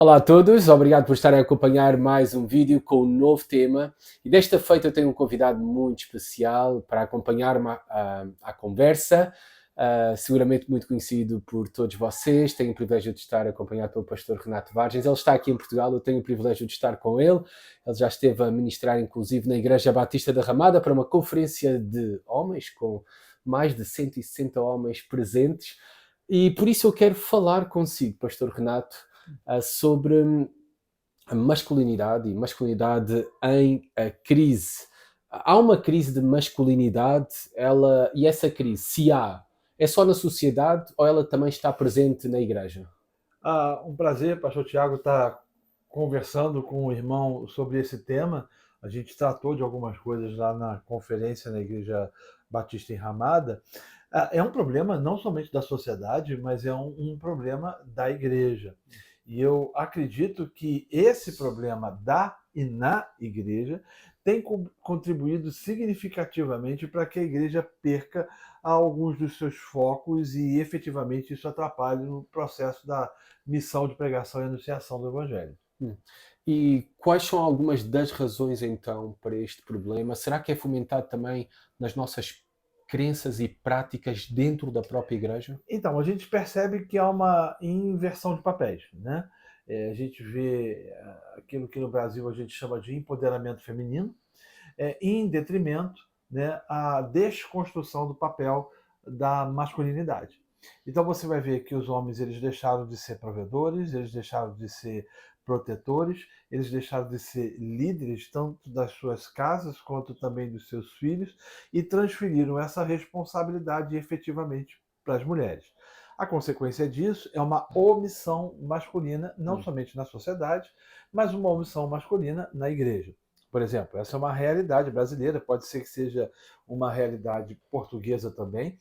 Olá a todos, obrigado por estarem a acompanhar mais um vídeo com um novo tema. E desta feita eu tenho um convidado muito especial para acompanhar-me à conversa, seguramente muito conhecido por todos vocês. Tenho o privilégio de estar acompanhado pelo pastor Renato Vargens. Ele está aqui em Portugal, eu tenho o privilégio de estar com ele. Ele já esteve a ministrar, inclusive, na Igreja Batista da Ramada para uma conferência de homens, com mais de 160 homens presentes. E por isso eu quero falar consigo, pastor Renato, sobre a masculinidade e masculinidade em crise. Há uma crise de masculinidade, e essa crise, se há, é só na sociedade ou ela também está presente na igreja? Um prazer, pastor Tiago, estar conversando com o irmão sobre esse tema. A gente tratou de algumas coisas lá na conferência na Igreja Batista em Ramada. É um problema não somente da sociedade, mas é um problema da igreja. E eu acredito que esse problema da e na igreja tem contribuído significativamente para que a igreja perca alguns dos seus focos e efetivamente isso atrapalhe no processo da missão de pregação e anunciação do Evangelho. Hum. E quais são algumas das razões então para este problema? Será que é fomentado também nas nossas crenças e práticas dentro da própria igreja? Então, a gente percebe que há uma inversão de papéis, né? A gente vê aquilo que no Brasil a gente chama de empoderamento feminino, em detrimento, né, à desconstrução do papel da masculinidade. Então você vai ver que os homens eles deixaram de ser provedores, eles deixaram de ser protetores, eles deixaram de ser líderes tanto das suas casas quanto também dos seus filhos e transferiram essa responsabilidade efetivamente para as mulheres. A consequência disso é uma omissão masculina, não Hum. somente na sociedade, mas uma omissão masculina na igreja. Por exemplo, essa é uma realidade brasileira, pode ser que seja uma realidade portuguesa também.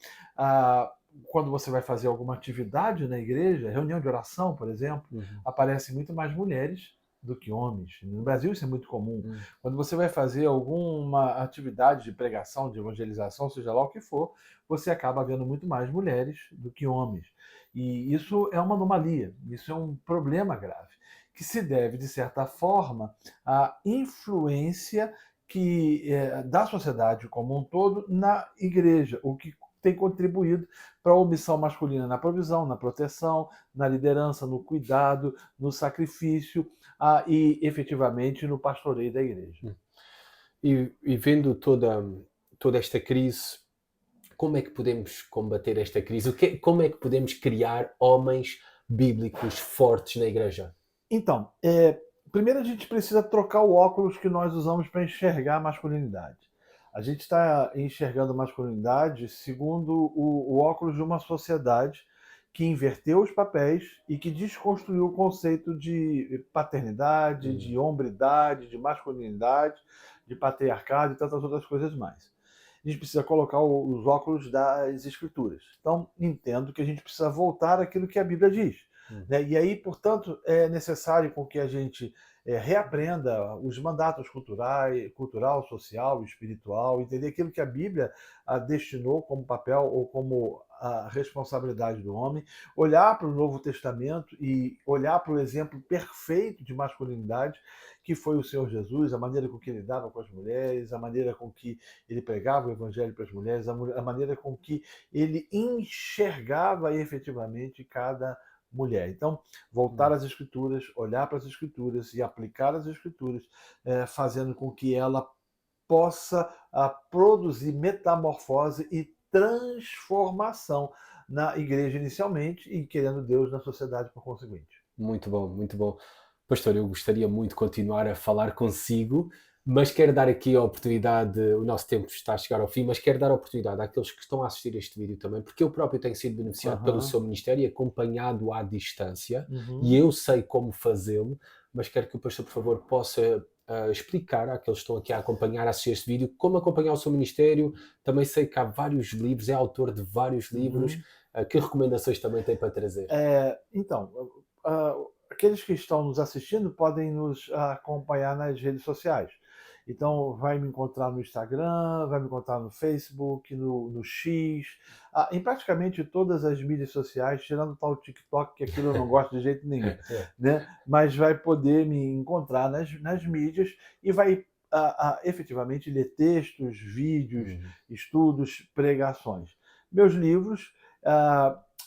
Quando você vai fazer alguma atividade na igreja, reunião de oração, por exemplo, Uhum. aparecem muito mais mulheres do que homens. No Brasil isso é muito comum. Hum. Quando você vai fazer alguma atividade de pregação, de evangelização, seja lá o que for, você acaba vendo muito mais mulheres do que homens. E isso é uma anomalia, isso é um problema grave, que se deve, de certa forma, à influência da sociedade como um todo na igreja, o que tem contribuído para a omissão masculina na provisão, na proteção, na liderança, no cuidado, no sacrifício e efetivamente no pastoreio da igreja. Hum. E vendo toda esta crise, como é que podemos combater esta crise? Como é que podemos criar homens bíblicos fortes na igreja? Então, primeiro a gente precisa trocar o óculos que nós usamos para enxergar a masculinidade. A gente está enxergando a masculinidade segundo o óculos de uma sociedade que inverteu os papéis e que desconstruiu o conceito de paternidade, Hum. de hombridade, de masculinidade, de patriarcado e tantas outras coisas mais. A gente precisa colocar os óculos das escrituras. Então, entendo que a gente precisa voltar àquilo que a Bíblia diz, Hum. né? E aí, portanto, é necessário com que a gente reaprenda os mandatos culturais, cultural, social, espiritual, entender aquilo que a Bíblia destinou como papel ou como a responsabilidade do homem, olhar para o Novo Testamento e olhar para o exemplo perfeito de masculinidade que foi o Senhor Jesus, a maneira com que ele dava com as mulheres, a maneira com que ele pregava o evangelho para as mulheres, a maneira com que ele enxergava efetivamente cada mulher. Então, voltar Hum. às escrituras, olhar para as escrituras e aplicar as escrituras, fazendo com que ela possa produzir metamorfose e transformação na igreja inicialmente e, querendo Deus, na sociedade por conseguinte. Muito bom, muito bom. Pastor, eu gostaria muito de continuar a falar consigo, mas quero dar aqui a oportunidade, o nosso tempo está a chegar ao fim, mas quero dar a oportunidade àqueles que estão a assistir este vídeo também, porque eu próprio tenho sido beneficiado pelo Aham. seu ministério e acompanhado à distância, e Uhum. eu sei como fazê-lo, mas quero que o pastor, por favor, possa explicar àqueles que estão aqui a acompanhar, a assistir este vídeo, como acompanhar o seu ministério. Também sei que há vários livros, é autor de vários livros. Uhum. Que recomendações também tem para trazer? Então, aqueles que estão nos assistindo podem nos acompanhar nas redes sociais. Então, vai me encontrar no Instagram, vai me encontrar no Facebook, no X, em praticamente todas as mídias sociais, tirando o tal TikTok, que aquilo eu não gosto de jeito nenhum, né? Mas vai poder me encontrar nas mídias e vai efetivamente ler textos, vídeos, estudos, pregações. Meus livros,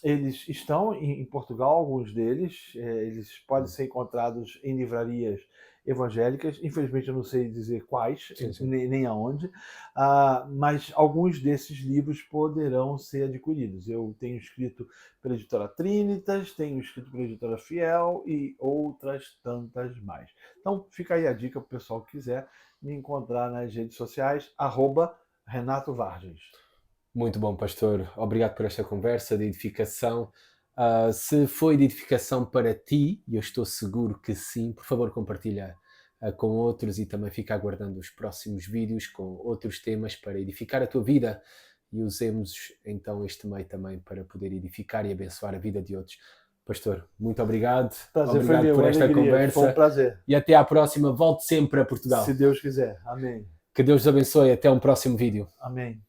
eles estão em Portugal, alguns deles, eles podem ser encontrados em livrarias evangélicas, infelizmente eu não sei dizer quais, nem aonde, mas alguns desses livros poderão ser adquiridos. Eu tenho escrito pela editora Trinitas, tenho escrito pela editora Fiel e outras tantas mais. Então fica aí a dica para o pessoal que quiser me encontrar nas redes sociais, @Renato Vargens. Muito bom, pastor. Obrigado por esta conversa de edificação. Se foi de edificação para ti, e eu estou seguro que sim, por favor compartilha com outros e também fica aguardando os próximos vídeos com outros temas para edificar a tua vida e usemos então este meio também para poder edificar e abençoar a vida de outros. Pastor, muito obrigado. Prazer obrigado foi meu, por esta alegria, conversa. foi um prazer. E até à próxima. Volte sempre a Portugal. Se Deus quiser. Amém. Que Deus os abençoe. Até um próximo vídeo. Amém.